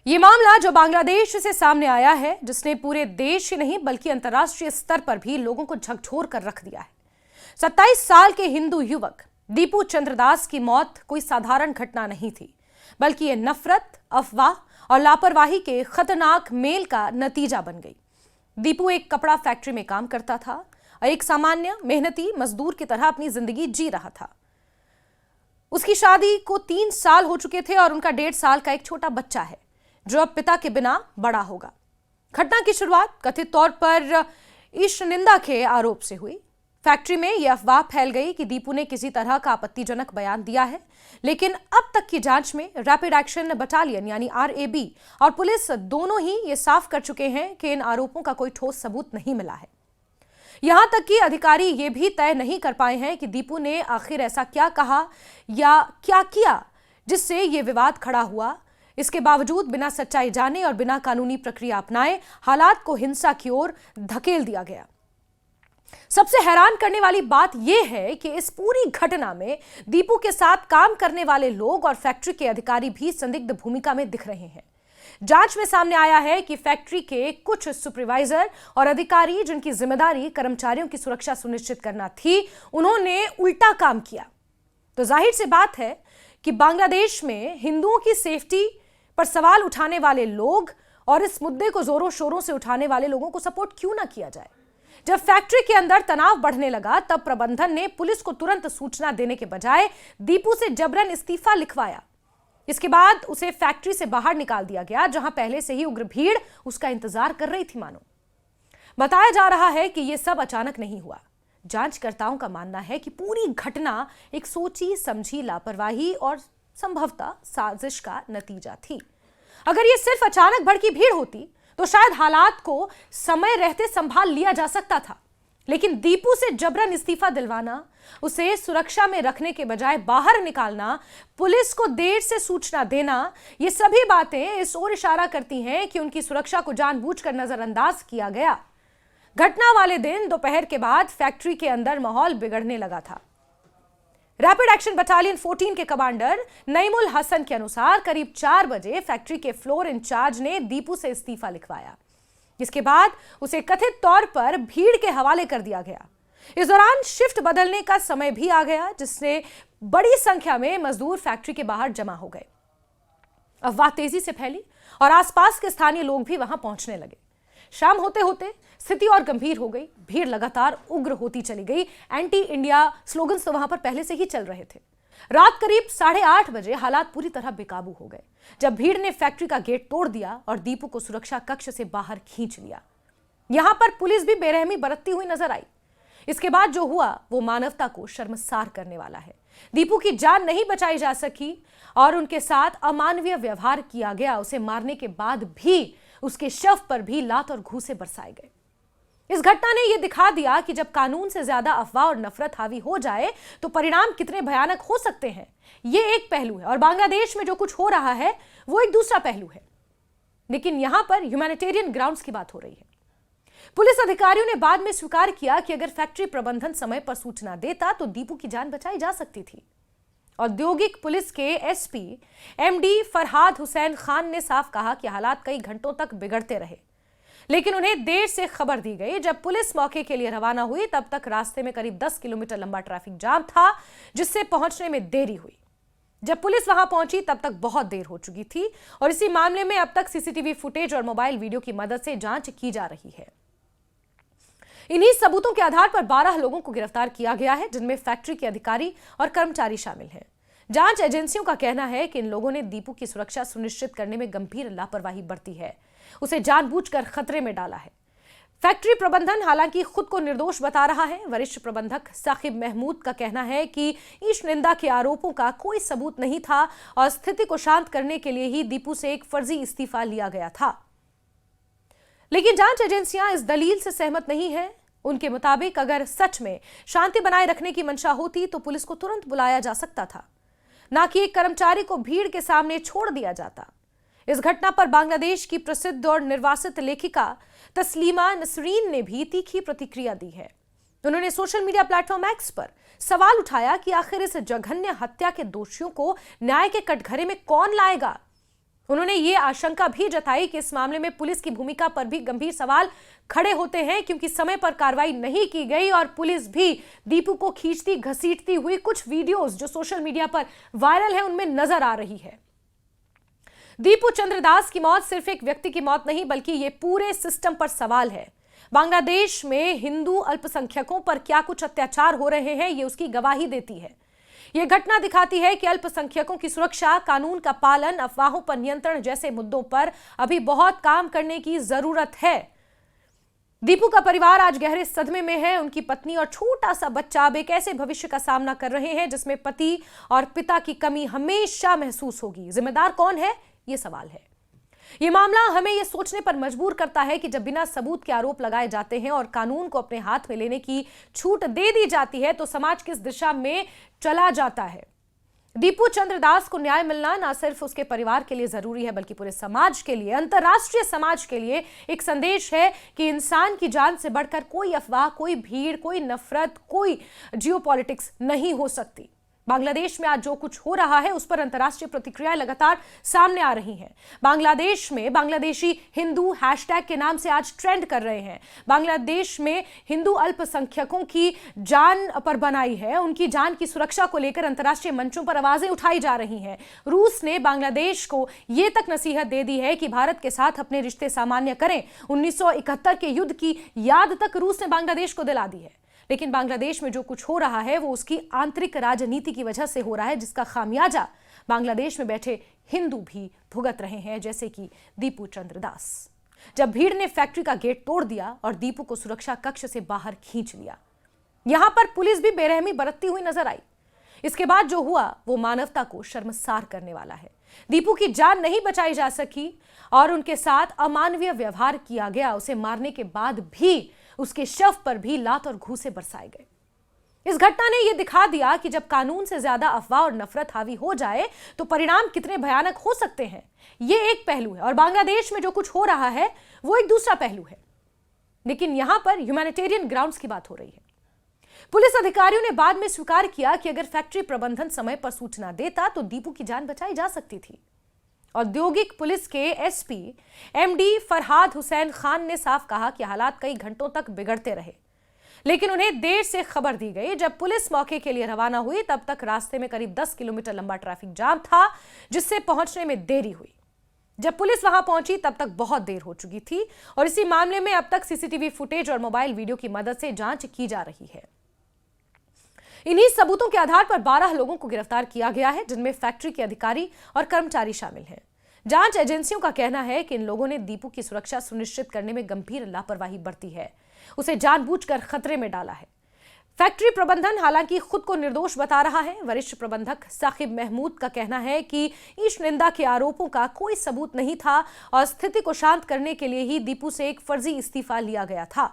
ये मामला जो बांग्लादेश से सामने आया है, जिसने पूरे देश ही नहीं बल्कि अंतर्राष्ट्रीय स्तर पर भी लोगों को झकझोर कर रख दिया है। 27 साल के हिंदू युवक दीपू चंद्रदास की मौत कोई साधारण घटना नहीं थी, बल्कि ये नफरत, अफवाह और लापरवाही के खतरनाक मेल का नतीजा बन गई। दीपू एक कपड़ा फैक्ट्री में काम करता था और एक सामान्य मेहनती मजदूर की तरह अपनी जिंदगी जी रहा था। उसकी शादी को 3 साल हो चुके थे और उनका 1.5 साल का एक छोटा बच्चा है, जो अब पिता के बिना बड़ा होगा। घटना की शुरुआत कथित तौर पर ईश निंदा के आरोप से हुई। फैक्ट्री में यह अफवाह फैल गई कि दीपू ने किसी तरह का आपत्तिजनक बयान दिया है, लेकिन अब तक की जांच में रैपिड एक्शन बटालियन यानी RAB और पुलिस दोनों ही ये साफ कर चुके हैं कि इन आरोपों का कोई ठोस सबूत नहीं मिला है। यहां तक कि अधिकारी ये भी तय नहीं कर पाए हैं कि दीपू ने आखिर ऐसा क्या कहा या क्या किया जिससे ये विवाद खड़ा हुआ। इसके बावजूद बिना सच्चाई जाने और बिना कानूनी प्रक्रिया अपनाए हालात को हिंसा की ओर धकेल दिया गया। सबसे हैरान करने वाली बात यह है कि इस पूरी घटना में दीपू के साथ काम करने वाले लोग और फैक्ट्री के अधिकारी भी संदिग्ध भूमिका में दिख रहे हैं। जांच में सामने आया है कि फैक्ट्री के कुछ सुपरवाइजर और अधिकारी, जिनकी जिम्मेदारी कर्मचारियों की सुरक्षा सुनिश्चित करना थी, उन्होंने उल्टा काम किया। तो जाहिर सी बात है कि बांग्लादेश में हिंदुओं की सेफ्टी पर सवाल उठाने वाले लोग और इस मुद्दे को जोरों शोरों से उठाने वाले लोगों को सपोर्ट क्यों ना किया जाए। जब फैक्ट्री के अंदर तनाव बढ़ने लगा, तब प्रबंधन ने पुलिस को तुरंत सूचना देने के बजाय दीपू से जबरन इस्तीफा लिखवाया। इसके बाद उसे फैक्ट्री से बाहर निकाल दिया गया, जहां पहले से ही उग्र भीड़ उसका इंतजार कर रही थी। मानो बताया जा रहा है कि यह सब अचानक नहीं हुआ। जांचकर्ताओं का मानना है कि पूरी घटना एक सोची समझी लापरवाही और संभवतः साजिश का नतीजा थी। अगर यह सिर्फ अचानक भड़की भीड़ होती तो शायद हालात को समय रहते संभाल लिया जा सकता था, लेकिन दीपू से जबरन इस्तीफा दिलवाना, उसे सुरक्षा में रखने के बजाय बाहर निकालना, पुलिस को देर से सूचना देना, ये सभी बातें इस ओर इशारा करती हैं कि उनकी सुरक्षा को जानबूझकर नजरअंदाज किया गया। घटना वाले दिन दोपहर के बाद फैक्ट्री के अंदर माहौल बिगड़ने लगा था। रैपिड एक्शन बटालियन 14 के कमांडर नईमुल हसन के अनुसार करीब 4 बजे फैक्ट्री के फ्लोर इंचार्ज ने दीपू से इस्तीफा लिखवाया, जिसके बाद उसे कथित तौर पर भीड़ के हवाले कर दिया गया। इस दौरान शिफ्ट बदलने का समय भी आ गया, जिससे बड़ी संख्या में मजदूर फैक्ट्री के बाहर जमा हो गए। अफवाह तेजी से फैली और आसपास के स्थानीय लोग भी वहां पहुंचने लगे। शाम होते होते स्थिति और गंभीर हो गई। भीड़ लगातार उग्र होती चली गई। एंटी इंडिया स्लोगन्स तो वहां पर पहले से ही चल रहे थे। रात करीब 8:30 बजे हालात पूरी तरह बेकाबू हो गए, जब भीड़ ने फैक्ट्री का गेट तोड़ दिया और दीपू को सुरक्षा कक्ष से बाहर खींच लिया। यहां पर पुलिस भी बेरहमी बरतती हुई नजर आई। इसके बाद जो हुआ वो मानवता को शर्मसार करने वाला है। दीपू की जान नहीं बचाई जा सकी और उनके साथ अमानवीय व्यवहार किया गया। उसे मारने के बाद भी उसके शव पर भी लात और घूंसे बरसाए गए। इस घटना ने यह दिखा दिया कि जब कानून से ज्यादा अफवाह और नफरत हावी हो जाए तो परिणाम कितने भयानक हो सकते हैं। यह एक पहलू है और बांग्लादेश में जो कुछ हो रहा है वो एक दूसरा पहलू है। लेकिन यहां पर ह्यूमैनिटेरियन ग्राउंड्स की बात हो रही है। पुलिस अधिकारियों ने बाद में स्वीकार किया कि अगर फैक्ट्री प्रबंधन समय पर सूचना देता तो दीपू की जान बचाई जा सकती थी। औद्योगिक पुलिस के SP MD फरहाद हुसैन खान ने साफ कहा कि हालात कई घंटों तक बिगड़ते रहे, लेकिन उन्हें देर से खबर दी गई। जब पुलिस मौके के लिए रवाना हुई तब तक रास्ते में करीब 10 किलोमीटर लंबा ट्रैफिक जाम था, जिससे पहुंचने में देरी हुई। जब पुलिस वहां पहुंची तब तक बहुत देर हो चुकी थी और इसी मामले में अब तक CCTV फुटेज और मोबाइल वीडियो की मदद से जांच की जा रही है। इन्हीं सबूतों के आधार पर 12 लोगों को गिरफ्तार किया गया है, जिनमें फैक्ट्री के अधिकारी और कर्मचारी शामिल हैं। जांच एजेंसियों का कहना है कि इन लोगों ने दीपू की सुरक्षा सुनिश्चित करने में गंभीर लापरवाही बरती है, उसे जानबूझकर खतरे में डाला है। फैक्ट्री प्रबंधन हालांकि खुद को निर्दोष बता रहा है। वरिष्ठ प्रबंधक साकिब महमूद का कहना है कि ईश निंदा के आरोपों का कोई सबूत नहीं था और स्थिति को शांत करने के लिए ही दीपू से एक फर्जी इस्तीफा लिया गया था। लेकिन जांच एजेंसियां इस दलील से सहमत नहीं है। उनके मुताबिक अगर सच में शांति बनाए रखने की मंशा होती तो पुलिस को तुरंत बुलाया जा सकता था, ना कि एक कर्मचारी को भीड़ के सामने छोड़ दिया जाता। इस घटना पर बांग्लादेश की प्रसिद्ध और निर्वासित लेखिका तस्लीमा नसरीन ने भी तीखी प्रतिक्रिया दी है। उन्होंने सोशल मीडिया प्लेटफॉर्म X पर सवाल उठाया कि आखिर इस जघन्य हत्या के दोषियों को न्याय के कटघरे में कौन लाएगा। उन्होंने ये आशंका भी जताई कि इस मामले में पुलिस की भूमिका पर भी गंभीर सवाल खड़े होते हैं, क्योंकि समय पर कार्रवाई नहीं की गई और पुलिस भी दीपू को खींचती घसीटती हुई कुछ वीडियोस जो सोशल मीडिया पर वायरल है उनमें नजर आ रही है। दीपू चंद्रदास की मौत सिर्फ एक व्यक्ति की मौत नहीं बल्कि ये पूरे सिस्टम पर सवाल है। बांग्लादेश में हिंदू अल्पसंख्यकों पर क्या कुछ अत्याचार हो रहे हैं ये उसकी गवाही देती है। यह घटना दिखाती है कि अल्पसंख्यकों की सुरक्षा, कानून का पालन, अफवाहों पर नियंत्रण जैसे मुद्दों पर अभी बहुत काम करने की जरूरत है। दीपू का परिवार आज गहरे सदमे में है। उनकी पत्नी और छोटा सा बच्चा अब एक ऐसे भविष्य का सामना कर रहे हैं जिसमें पति और पिता की कमी हमेशा महसूस होगी। जिम्मेदार कौन है, ये सवाल है। ये मामला हमें यह सोचने पर मजबूर करता है कि जब बिना सबूत के आरोप लगाए जाते हैं और कानून को अपने हाथ में लेने की छूट दे दी जाती है तो समाज किस दिशा में चला जाता है। दीपू चंद्रदास को न्याय मिलना न सिर्फ उसके परिवार के लिए जरूरी है बल्कि पूरे समाज के लिए, अंतर्राष्ट्रीय समाज के लिए एक संदेश है कि इंसान की जान से बढ़कर कोई अफवाह, कोई भीड़, कोई नफरत, कोई जियोपॉलिटिक्स नहीं हो सकती। बांग्लादेश में आज जो कुछ हो रहा है उस पर अंतर्राष्ट्रीय प्रतिक्रियाएं लगातार सामने आ रही हैं। बांग्लादेश में बांग्लादेशी हिंदू हैशटैग के नाम से आज ट्रेंड कर रहे हैं। बांग्लादेश में हिंदू अल्पसंख्यकों की जान पर बनाई है, उनकी जान की सुरक्षा को लेकर अंतर्राष्ट्रीय मंचों पर आवाजें उठाई जा रही हैं। रूस ने बांग्लादेश को यह तक नसीहत दे दी है कि भारत के साथ अपने रिश्ते सामान्य करें। 1971 के युद्ध की याद तक रूस ने बांग्लादेश को दिला दी है। लेकिन बांग्लादेश में जो कुछ हो रहा है वो उसकी आंतरिक राजनीति की वजह से हो रहा है, जिसका खामियाजा बांग्लादेश में बैठे हिंदू भी भुगत रहे हैं, जैसे कि दीपू चंद्रदास। जब भीड़ ने फैक्ट्री का गेट तोड़ दिया और दीपू को सुरक्षा कक्ष से बाहर खींच लिया, यहां पर पुलिस भी बेरहमी बरतती हुई नजर आई। इसके बाद जो हुआ वो मानवता को शर्मसार करने वाला है। दीपू की जान नहीं बचाई जा सकी और उनके साथ अमानवीय व्यवहार किया गया। उसे मारने के बाद भी उसके शव पर भी लात और घूंसे बरसाए गए। इस घटना ने यह दिखा दिया कि जब कानून से ज्यादा अफवाह और नफरत हावी हो जाए तो परिणाम कितने भयानक हो सकते हैं। यह एक पहलू है और बांग्लादेश में जो कुछ हो रहा है वो एक दूसरा पहलू है। लेकिन यहां पर ह्यूमैनिटेरियन ग्राउंड्स की बात हो रही है। पुलिस अधिकारियों ने बाद में स्वीकार किया कि अगर फैक्ट्री प्रबंधन समय पर सूचना देता तो दीपू की जान बचाई जा सकती थी। औद्योगिक पुलिस के एसपी एमडी फरहाद हुसैन खान ने साफ कहा कि हालात कई घंटों तक बिगड़ते रहे, लेकिन उन्हें देर से खबर दी गई। जब पुलिस मौके के लिए रवाना हुई तब तक रास्ते में करीब 10 किलोमीटर लंबा ट्रैफिक जाम था, जिससे पहुंचने में देरी हुई। जब पुलिस वहां पहुंची तब तक बहुत देर हो चुकी थी और इसी मामले में अब तक सीसीटीवी फुटेज और मोबाइल वीडियो की मदद से जांच की जा रही है। इन्हीं सबूतों के आधार पर 12 लोगों को गिरफ्तार किया गया है, जिनमें फैक्ट्री के अधिकारी और कर्मचारी शामिल हैं। जांच एजेंसियों का कहना है कि इन लोगों ने दीपू की सुरक्षा सुनिश्चित करने में गंभीर लापरवाही बरती है, उसे जानबूझकर खतरे में डाला है। फैक्ट्री प्रबंधन हालांकि खुद को निर्दोष बता रहा है। वरिष्ठ प्रबंधक साकिब महमूद का कहना है कि ईश निंदा के आरोपों का कोई सबूत नहीं था और स्थिति को शांत करने के लिए ही दीपू से एक फर्जी इस्तीफा लिया गया था।